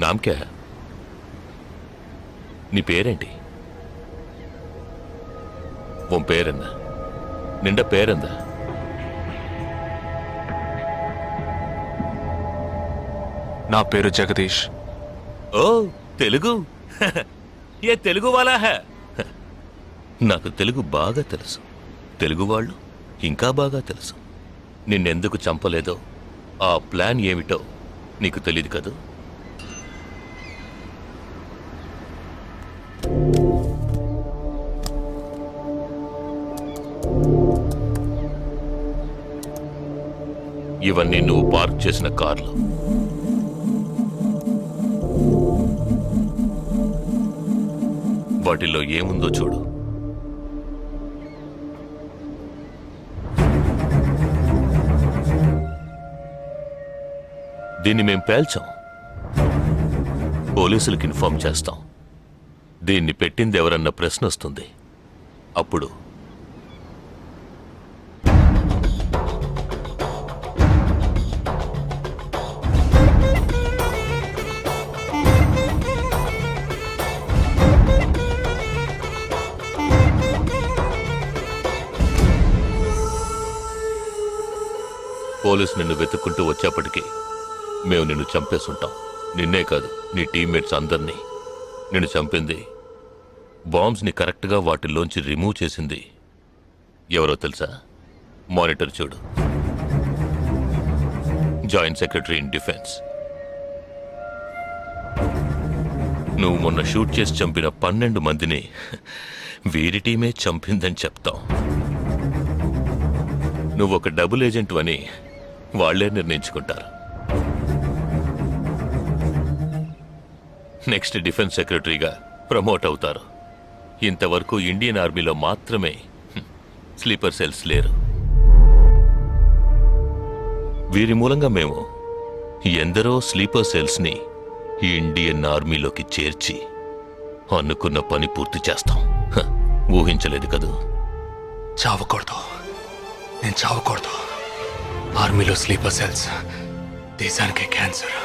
నామ్ క్యా హై? నీ పేరేంటి? ఉన్ పేరెందా? నిండా పేరెందా? నా పేరు జగదీష్. ఓ తెలుగు. ఏ తెలుగు వాలా హై? నాకు తెలుగు బాగా తెలుసు. తెలుగు వాళ్ళు ఇంకా బాగా తెలుసు. నిన్నెందుకు చంపలేదో, ఆ ప్లాన్ ఏమిటో నీకు తెలియదు కదూ? ఇవన్నీ నువ్వు పార్క్ చేసిన కార్లు. వాటిల్లో ఏముందో చూడు. దీన్ని మేం పేల్చాం. పోలీసులకు ఇన్ఫార్మ్ చేస్తాం. దీన్ని పెట్టింది ఎవరన్న ప్రశ్న వస్తుంది. అప్పుడు పోలీసు నిన్ను వెతుక్కుంటూ వచ్చేప్పటికీ మేము నిన్ను చంపేసుంటాం. నిన్నే కాదు, నీ టీమ్మేట్స్ అందరినీ. నిన్ను చంపింది, బాంబ్స్ని కరెక్ట్గా వాటిల్లోంచి రిమూవ్ చేసింది ఎవరో తెలుసా? మానిటర్ చూడు. Joint secretary in defence. నువ్వు మొన్న షూట్ చేసి చంపిన 12 మందిని వీరి టీమే చంపిందని చెప్తాం. నువ్వు ఒక డబుల్ ఏజెంట్ అని వాళ్లే నిర్ణయించుకుంటారు. నెక్స్ట్ డిఫెన్స్ సెక్రటరీగా ప్రమోట్ అవుతారు. ఇంతవరకు ఇండియన్ ఆర్మీలో మాత్రమే స్లీపర్ సెల్స్ లేరు. వీరి మూలంగా మేము ఎందరో స్లీపర్ సెల్స్ని ఇండియన్ ఆర్మీలోకి చేర్చి అనుకున్న పని పూర్తి చేస్తాం. ఊహించలేదు కదూ? చావకూడదు, నేను చావకూడదు. ఆర్మీలో స్లీపర్ సెల్స్ దేశానికే క్యాన్సర్.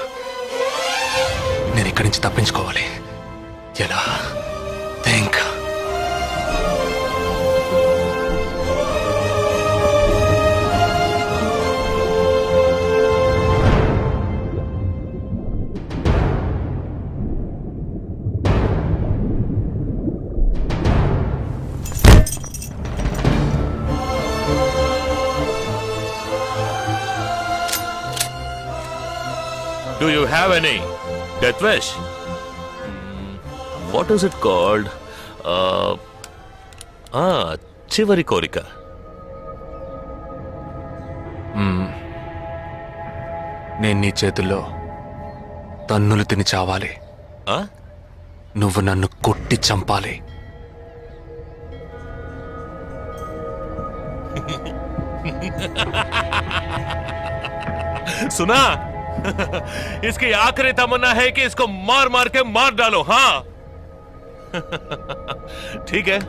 నేను ఇక్కడి నుంచి తప్పించుకోవాలి. ఎలా? Think. Do you have any death wish? What is it called? చివరి కోరిక. నేను నీ చేతుల్లో తన్నులు తిని చావాలి. నువ్వు నన్ను కొట్టి చంపాలి. सुना? इसकी आखिरी तमन्ना है कि इसको मार मार के मार डालो. हाँ ठीक है.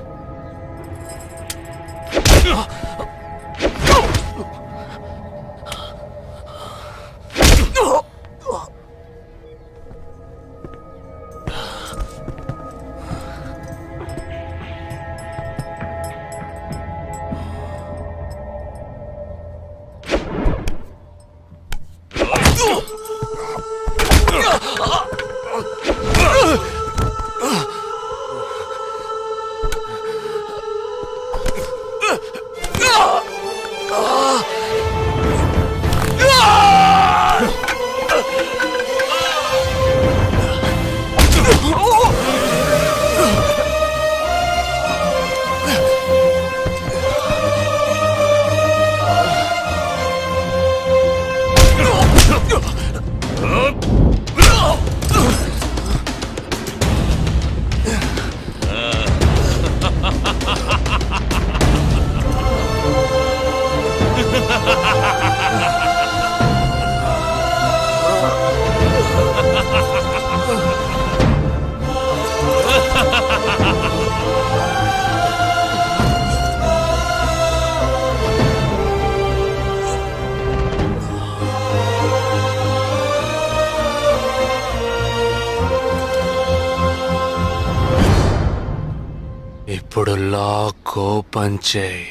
ఇప్పుడు లాక్ ఓపెన్ చేయి.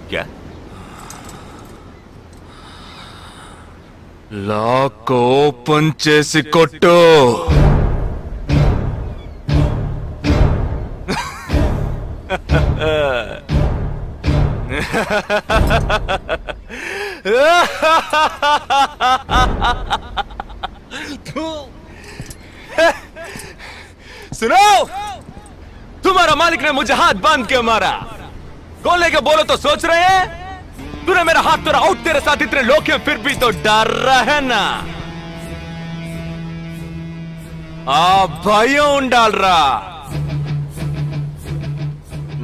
క్యా లాక్ ఓపెన్ చేసి కొట్టు. सुनो, तुम्हारा मालिक ने मुझे हाथ बांध के मारा. कौन लेके बोलो तो सोच रहे हैं? तूने मेरा हाथ तोड़ा आउट, तेरे साथ इतने लोग हैं फिर भी तो डर रहा है ना. आ భయం ఉండాలరా.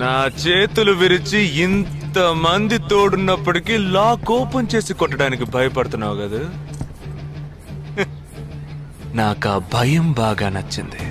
నా చేతులు విరిచి ఇంతమంది తోడున్నప్పటికీ లాక్ ఓపెన్ చేసి కొట్టడానికి భయపడుతున్నావు కదా. నాకు ఆ భయం బాగా నచ్చింది.